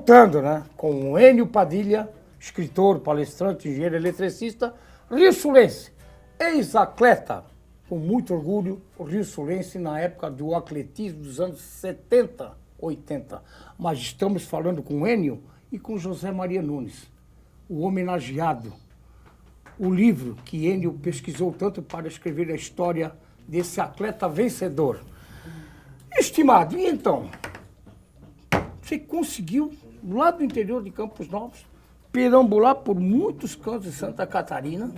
voltando, né, com o Enio Padilha, escritor, palestrante, engenheiro eletricista, rio-sulense, ex-atleta, com muito orgulho, o rio-sulense na época do atletismo dos anos 70, 80. Mas estamos falando com o Enio e com José Maria Nunes, o homenageado, o livro que Enio pesquisou tanto para escrever a história desse atleta vencedor. Estimado, e então, você conseguiu, lá do interior de Campos Novos, perambular por muitos cantos de Santa Catarina,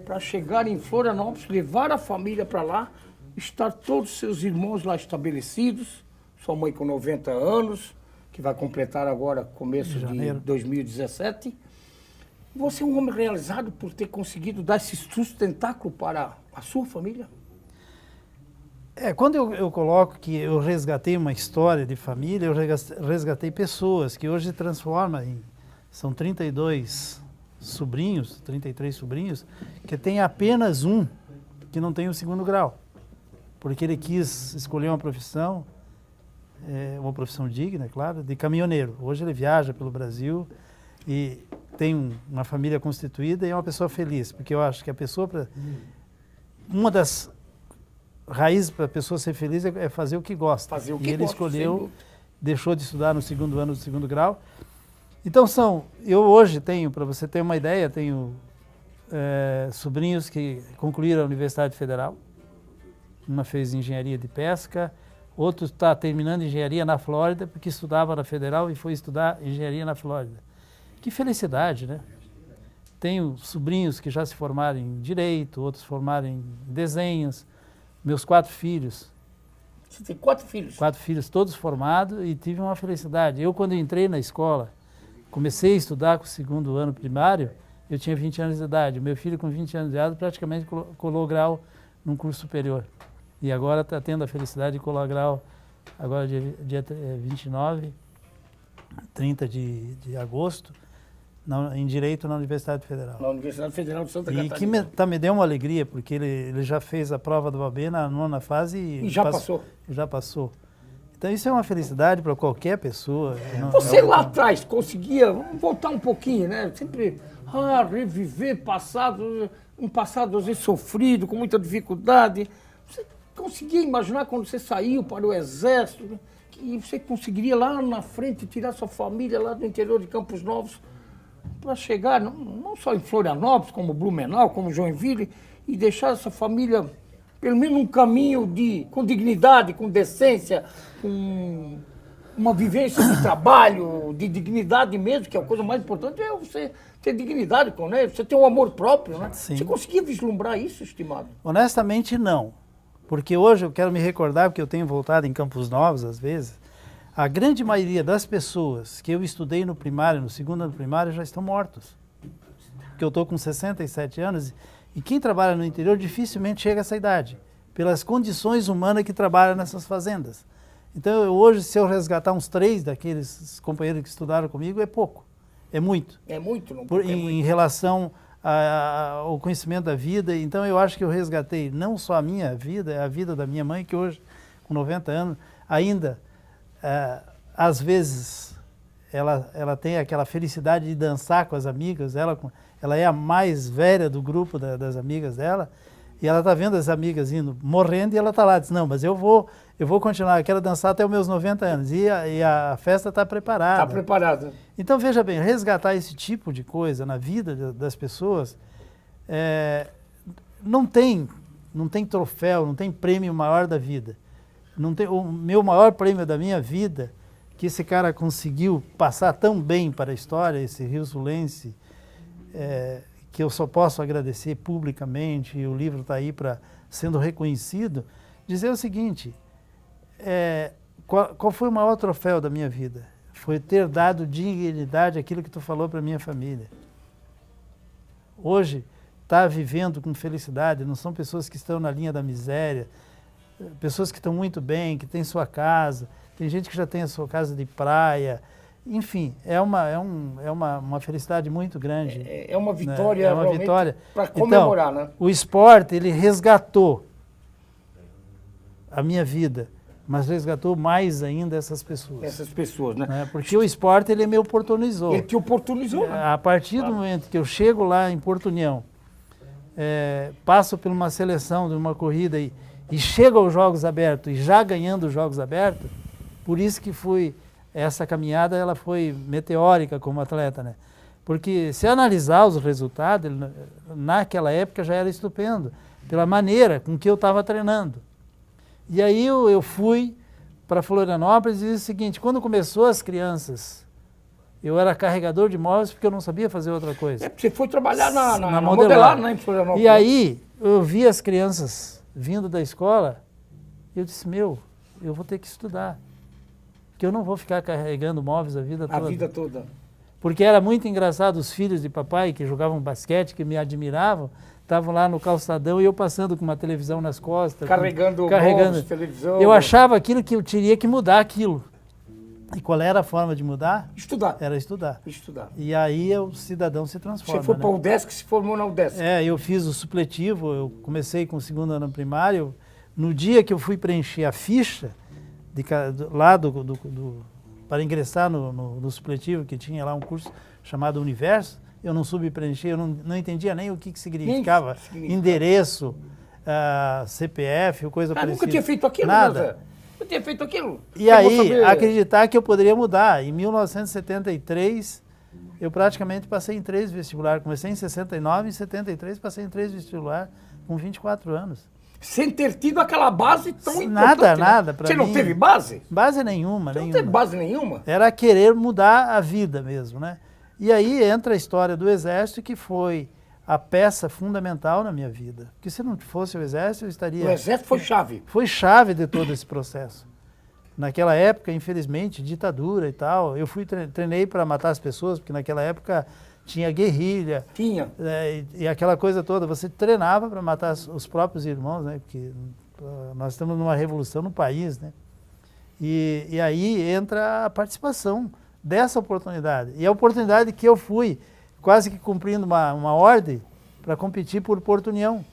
para chegar em Florianópolis, levar a família para lá, estar todos os seus irmãos lá estabelecidos, sua mãe com 90 anos, que vai completar agora começo de 2017. Você é um homem realizado por ter conseguido dar esse sustentáculo para a sua família? Quando eu coloco que eu resgatei uma história de família, eu resgatei pessoas que hoje se transformam em... São 32 sobrinhos, 33 sobrinhos, que tem apenas um que não tem o segundo grau. Porque ele quis escolher uma profissão digna, é claro, de caminhoneiro. Hoje ele viaja pelo Brasil e tem uma família constituída e é uma pessoa feliz. Porque eu acho que a pessoa... Uma das raízes para a pessoa ser feliz é fazer o que gosta. Fazer o que e ele gosta, escolheu, deixou de estudar no segundo ano do segundo grau. Então eu hoje tenho, para você ter uma ideia, tenho sobrinhos que concluíram a Universidade Federal. Uma fez engenharia de pesca, outro está terminando engenharia na Flórida, porque estudava na Federal e foi estudar engenharia na Flórida. Que felicidade, né? Tenho sobrinhos que já se formaram em Direito, outros formaram em Desenhos. Meus 4 filhos. Você tem 4 filhos? 4 filhos, todos formados, e tive uma felicidade. Eu, quando entrei na escola, comecei a estudar com o segundo ano primário, eu tinha 20 anos de idade. Meu filho, com 20 anos de idade, praticamente colou grau num curso superior. E agora está tendo a felicidade de colar grau, agora dia 29, 30 de agosto, em Direito na Universidade Federal. Na Universidade Federal de Santa Catarina. E que me deu uma alegria, porque ele já fez a prova do OAB na 9ª fase e já passou. Já passou. Então isso é uma felicidade para qualquer pessoa. Você lá atrás conseguia, vamos voltar um pouquinho, né? Sempre reviver passado, um passado às vezes sofrido, com muita dificuldade. Você conseguia imaginar quando você saiu para o Exército, que você conseguiria lá na frente tirar sua família lá do interior de Campos Novos para chegar não só em Florianópolis, como Blumenau, como Joinville, e deixar essa família pelo menos um caminho com dignidade, com decência, com uma vivência de trabalho, de dignidade mesmo, que é a coisa mais importante, é você ter dignidade, né? Você ter um amor próprio, né? Sim. Você conseguia vislumbrar isso, estimado? Honestamente, não. Porque hoje eu quero me recordar, porque eu tenho voltado em Campos Novos às vezes, a grande maioria das pessoas que eu estudei no primário, no segundo ano primário, já estão mortos. Porque eu estou com 67 anos e quem trabalha no interior dificilmente chega a essa idade, pelas condições humanas que trabalham nessas fazendas. Então, hoje, se eu resgatar uns 3 daqueles companheiros que estudaram comigo, é pouco, é muito. É muito, não? Em relação ao conhecimento da vida. Então, eu acho que eu resgatei não só a minha vida, a vida da minha mãe, que hoje, com 90 anos, ainda... às vezes ela tem aquela felicidade de dançar com as amigas, ela é a mais velha do grupo das amigas dela, e ela está vendo as amigas indo, morrendo, e ela está lá, diz, não, mas eu vou continuar, eu quero dançar até os meus 90 anos, e a festa está preparada. Está preparada. Então, veja bem, resgatar esse tipo de coisa na vida das pessoas, não tem troféu, não tem prêmio maior da vida. Não tem, o meu maior prêmio da minha vida, que esse cara conseguiu passar tão bem para a história, esse rio-sulense, que eu só posso agradecer publicamente, e o livro está aí sendo reconhecido, dizer o seguinte, qual foi o maior troféu da minha vida? Foi ter dado dignidade àquilo que tu falou para a minha família. Hoje, está vivendo com felicidade, não são pessoas que estão na linha da miséria, pessoas que estão muito bem, que têm sua casa, tem gente que já tem a sua casa de praia, enfim, é uma felicidade muito grande. É uma vitória, né? É uma vitória para comemorar, então, né? O esporte, ele resgatou a minha vida, mas resgatou mais ainda essas pessoas. Essas pessoas, né? Né? Porque o esporte ele me oportunizou. Ele te oportunizou, né? A partir do momento que eu chego lá em Porto União, passo por uma seleção de uma corrida e chego aos Jogos Abertos e já ganhando os Jogos Abertos, por isso que essa caminhada ela foi meteórica como atleta, né? Porque se analisar os resultados, naquela época já era estupendo, pela maneira com que eu estava treinando. E aí eu fui para Florianópolis e disse o seguinte, quando começou as crianças, eu era carregador de móveis porque eu não sabia fazer outra coisa. Você foi trabalhar na modelagem, né, em Florianópolis. E aí eu vi as crianças vindo da escola e eu disse, eu vou ter que estudar, porque eu não vou ficar carregando móveis a vida toda. A vida toda. Porque era muito engraçado, os filhos de papai que jogavam basquete, que me admiravam, estavam lá no calçadão e eu passando com uma televisão nas costas. Carregando televisão. Eu achava aquilo que eu teria que mudar aquilo. E qual era a forma de mudar? Estudar. Era estudar. Estudar. E aí o cidadão se transforma. Você foi para a UDESC, se formou na UDESC. Eu fiz o supletivo, eu comecei com o segundo ano primário. No dia que eu fui preencher a ficha, para ingressar no supletivo, que tinha lá um curso chamado Universo, eu não soube preencher, eu não entendia nem o que significava endereço, CPF ou coisa parecida. Nunca tinha feito aquilo, nada. Né? Nunca tinha feito aquilo. E aí, acreditar que eu poderia mudar. Em 1973, eu praticamente passei em 3 vestibulares. Comecei em 69, em 73 passei em 3 vestibulares com 24 anos. Sem ter tido aquela base tão importante. Nada. Você não teve base? Base nenhuma. Você não teve base nenhuma? Era querer mudar a vida mesmo, né? E aí entra a história do Exército, que foi a peça fundamental na minha vida. Porque se não fosse o Exército, eu estaria... O Exército foi chave. Foi chave de todo esse processo. Naquela época, infelizmente, ditadura e tal, eu treinei para matar as pessoas, porque naquela época tinha guerrilha. Tinha. E aquela coisa toda, você treinava para matar os próprios irmãos, né? Porque nós estamos numa revolução no país, né? E aí entra a participação dessa oportunidade. E a oportunidade que eu fui, quase que cumprindo uma ordem, para competir por Porto União.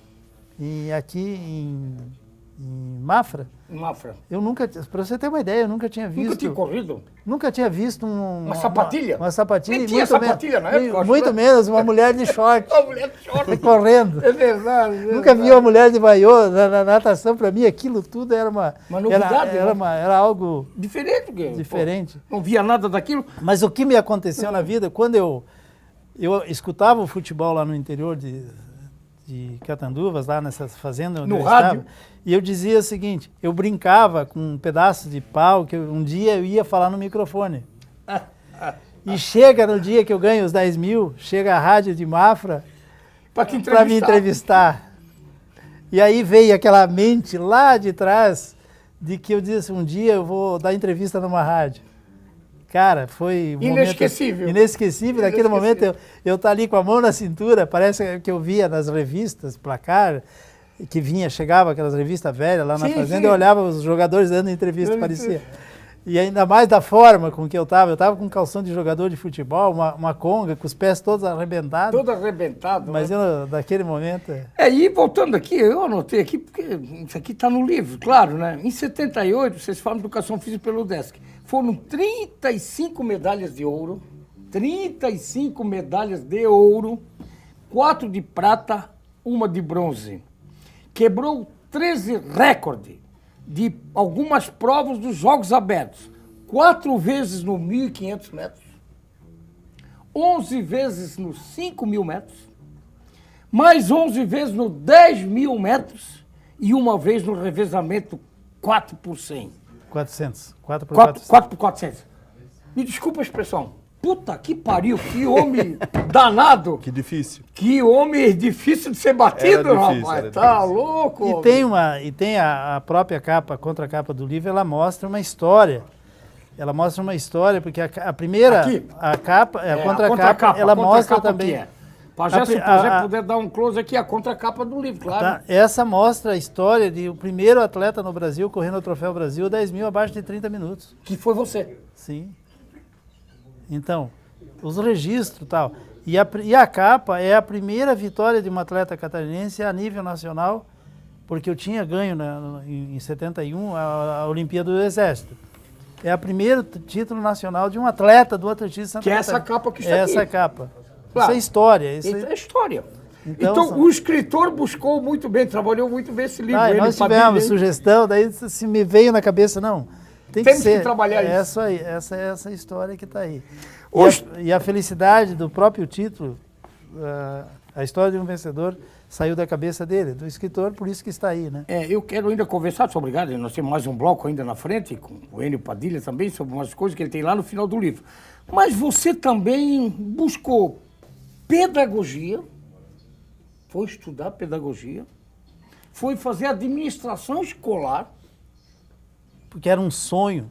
E aqui em Mafra. Mafra. Eu nunca, para você ter uma ideia, eu nunca tinha visto... Nunca tinha corrido? Nunca tinha visto uma sapatilha? Uma sapatilha. Nem tinha sapatilha na época? Muito menos, uma mulher de short. Uma mulher de short. Correndo. É verdade. Nunca vi uma mulher de maiô na natação. Para mim, aquilo tudo era uma novidade. Era algo... Diferente. Não via nada daquilo. Mas o que me aconteceu na vida, quando eu escutava o futebol lá no interior de Catanduvas, lá nessa fazenda onde eu estava, e eu dizia o seguinte, eu brincava com um pedaço de pau que um dia eu ia falar no microfone. E chega no dia que eu ganho os 10 mil, chega a rádio de Mafra para me entrevistar. E aí veio aquela mente lá de trás de que eu disse, um dia eu vou dar entrevista numa rádio. Cara, foi um inesquecível. Inesquecível. Naquele momento eu tá ali com a mão na cintura, parece que eu via nas revistas, placar, que chegava aquelas revistas velhas lá na fazenda, eu olhava os jogadores dando entrevista, parecia. E ainda mais da forma com que eu estava com um calção de jogador de futebol, uma conga, com os pés todos arrebentados. Todo arrebentado. Mas eu, naquele momento... E voltando aqui, eu anotei aqui, porque isso aqui está no livro, claro, né? Em 78, vocês falam de educação física pelo UDESC. Foram 35 medalhas de ouro, 35 medalhas de ouro, 4 de prata, 1 de bronze. Quebrou 13 recordes de algumas provas dos Jogos Abertos. 4 vezes no 1.500 metros, 11 vezes nos 5.000 metros, mais 11 vezes no 10.000 metros e uma vez no revezamento 4 por 100. 400. 4 por 400. 4 por 400. Me desculpa a expressão. Puta que pariu, que homem danado. Que difícil. Que homem difícil de ser batido, rapaz. Tá louco. E tem a própria capa, a contracapa do livro, ela mostra uma história. Ela mostra uma história, porque a primeira, aqui, a capa, a contracapa, ela mostra também... Já se puder dar um close aqui, a contracapa do livro, claro. Tá, essa mostra a história de o primeiro atleta no Brasil correndo o Troféu Brasil 10 mil abaixo de 30 minutos. Que foi você. Sim. Então, os registros e tal. E a capa é a primeira vitória de um atleta catarinense a nível nacional porque eu tinha ganho em 71 a Olimpíada do Exército. É o primeiro título nacional de um atleta do atletismo de Santa Que é Catarina. essa capa que está aqui. Essa capa. Claro. Isso é história. Isso É história. Então, Então o escritor buscou muito bem, trabalhou muito bem esse livro. nós tivemos sugestão, daí se me veio na cabeça, não, temos que trabalhar isso. Essa aí, essa história que está aí. Hoje... E a felicidade do próprio título, a história de um vencedor, saiu da cabeça dele, do escritor, por isso que está aí, né? Eu quero ainda conversar sobre, obrigado, nós temos mais um bloco ainda na frente, com o Enio Padilha também, sobre umas coisas que ele tem lá no final do livro. Mas você também buscou pedagogia, foi estudar pedagogia, foi fazer administração escolar. Porque era um sonho.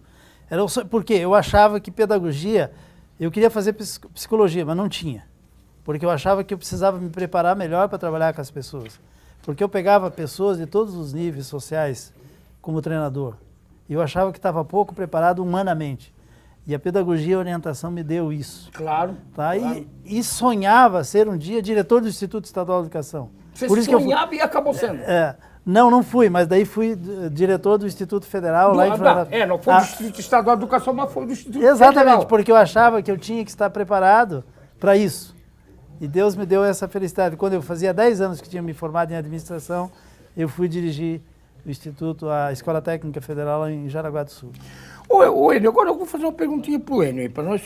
Porque eu achava que pedagogia, eu queria fazer psicologia, mas não tinha. Porque eu achava que eu precisava me preparar melhor para trabalhar com as pessoas. Porque eu pegava pessoas de todos os níveis sociais como treinador. E eu achava que estava pouco preparado humanamente. E a pedagogia e a orientação me deu isso. Claro. Tá? Claro. E sonhava ser um dia diretor do Instituto Estadual de Educação. Você Por isso sonhava que e acabou sendo. Não fui, mas daí fui diretor do Instituto Federal lá em Florianópolis. Não foi do Instituto Estadual de Educação, mas foi do Instituto Exatamente, Federal. Porque eu achava que eu tinha que estar preparado para isso. E Deus me deu essa felicidade. Quando eu fazia 10 anos que tinha me formado em administração, eu fui dirigir o Instituto, a Escola Técnica Federal lá em Jaraguá do Sul. Ô Enio, agora eu vou fazer uma perguntinha pro Enio, para nós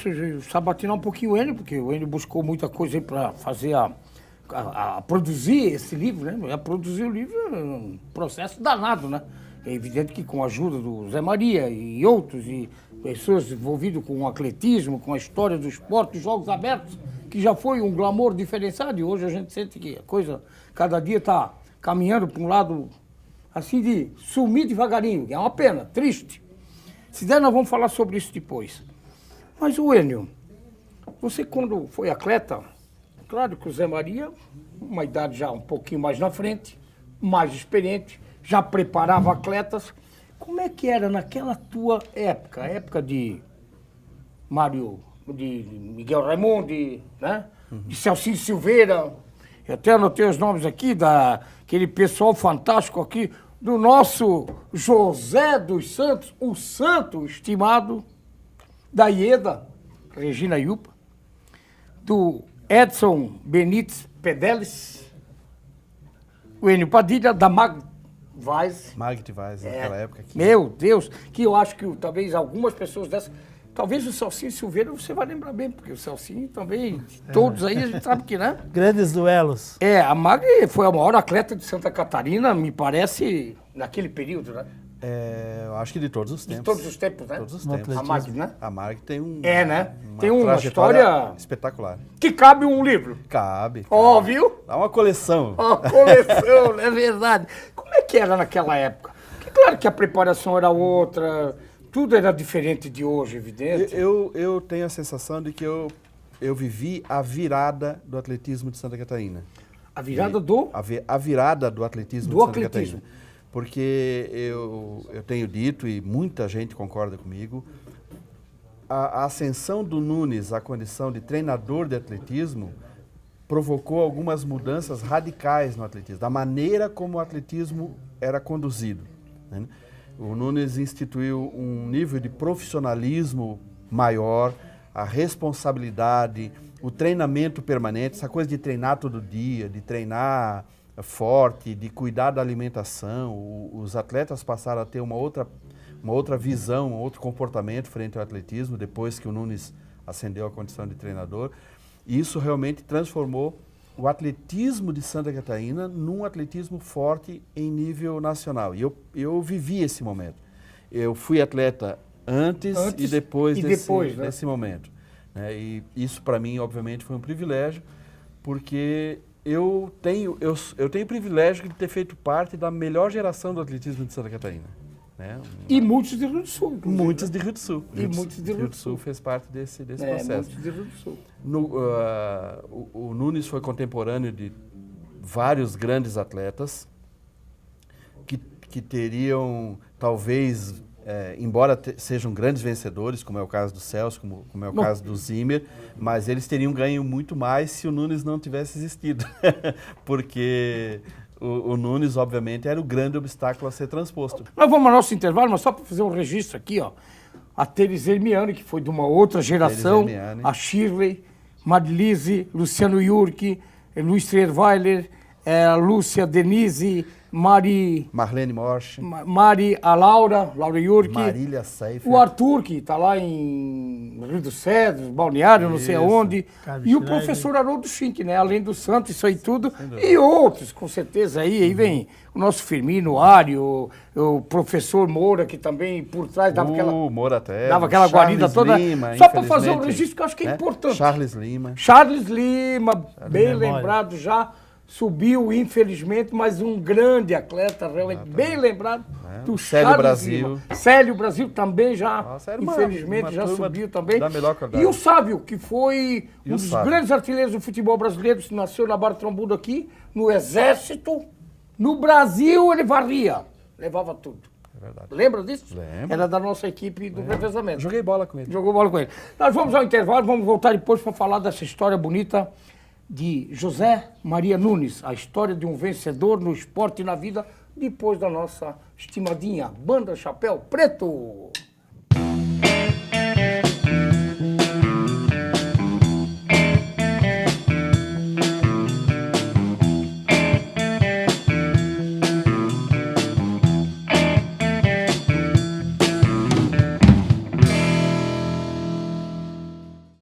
sabatinar um pouquinho o Enio, porque o Enio buscou muita coisa para fazer a produzir esse livro, né? A produzir o livro é um processo danado, né? É evidente que com a ajuda do Zé Maria e outros, e pessoas envolvidas com o atletismo, com a história do esporte, dos Jogos Abertos, que já foi um glamour diferenciado, e hoje a gente sente que a coisa, cada dia está caminhando para um lado, assim, de sumir devagarinho, que é uma pena, triste. Se der, nós vamos falar sobre isso depois. Mas, o Enio, você quando foi atleta, claro que o Zé Maria, uma idade já um pouquinho mais na frente, mais experiente, já preparava atletas. Como é que era naquela tua época, a época de Miguel Raimundi, né? De Celcinho Silveira, eu até anotei os nomes aqui, daquele pessoal fantástico aqui, do nosso José dos Santos, o santo estimado, da Ieda, Regina Yupa, do Edson Benítez Pedeles, o Enio Padilha, da Magd Weiss. Magd Weiss, naquela época. Aqui. Meu Deus, que eu acho que talvez algumas pessoas dessas... Talvez o Celcinho Silveira você vai lembrar bem, porque o Celcinho também, todos aí, a gente sabe que, né? Grandes duelos. A Magd foi a maior atleta de Santa Catarina, me parece, naquele período, né? Eu acho que de todos os tempos. De todos os tempos, né? Todos os No tempos. A Magd, né? A Magd tem né? Tem uma trajetória história espetacular. que cabe um livro. Cabe. Ó, viu? Dá uma coleção. Ó, coleção, é verdade. Como é que era naquela época? Porque claro que a preparação era outra, tudo era diferente de hoje, evidente. Eu tenho a sensação de que eu vivi a virada do atletismo de Santa Catarina. A virada do? A virada do atletismo Do de Santa atletismo. Catarina. Porque eu tenho dito, e muita gente concorda comigo, a ascensão do Nunes à condição de treinador de atletismo provocou algumas mudanças radicais no atletismo, da maneira como o atletismo era conduzido, né? O Nunes instituiu um nível de profissionalismo maior, a responsabilidade, o treinamento permanente, essa coisa de treinar todo dia, de treinar forte, de cuidar da alimentação. Os atletas passaram a ter uma outra visão, um outro comportamento frente ao atletismo, depois que o Nunes ascendeu à condição de treinador. E isso realmente transformou o atletismo de Santa Catarina num atletismo forte em nível nacional. E eu vivi esse momento. Eu fui atleta antes e depois desse momento, né? E isso, para mim, obviamente, foi um privilégio, porque eu tenho o privilégio de ter feito parte da melhor geração do atletismo de Santa Catarina, né? E muitos de Rio do Sul. Muitos de Sul. Rio do Sul fez parte desse processo. Muitos de Rio do Sul. O Nunes foi contemporâneo de vários grandes atletas que teriam, talvez, embora sejam grandes vencedores, como é o caso do Celso, como é o caso do Zimmer, mas eles teriam ganho muito mais se o Nunes não tivesse existido. Porque o Nunes, obviamente, era o grande obstáculo a ser transposto. Nós vamos ao nosso intervalo, mas só para fazer um registro aqui, ó. A Teresa Hermiani, que foi de uma outra geração, a Shirley, Marilise, Luciano Yurki, Luiz Trierweiler, a Lúcia Denise, Marlene Morsch, a Laura Yurki, Marília Seifer, o Arthur, que está lá em Rio dos Cedros, Balneário, não sei aonde, e o professor Haroldo Schink, né? Além do Santos, isso aí tudo, e outros, com certeza aí vem o nosso Firmino, Ário, o professor Moura, que também por trás dava aquela guarida toda, Lima, só para fazer um registro que eu acho que é importante. Charles Lima, bem lembrado já. Subiu, infelizmente, mas um grande atleta, realmente bem lembrado. Do Célio Brasil. Lima. Célio Brasil também já, infelizmente, já subiu também. E o Sábio, que foi um dos grandes artilheiros do futebol brasileiro, que nasceu na Barra Trombudo aqui, no Exército. No Brasil, ele varria, levava tudo. É verdade. Lembra disso? Lembro. Era da nossa equipe do revezamento. Joguei bola com ele. Jogou bola com ele. Nós vamos ao intervalo, vamos voltar depois para falar dessa história bonita de José Maria Nunes, a história de um vencedor no esporte e na vida, depois da nossa estimadinha Banda Chapéu Preto.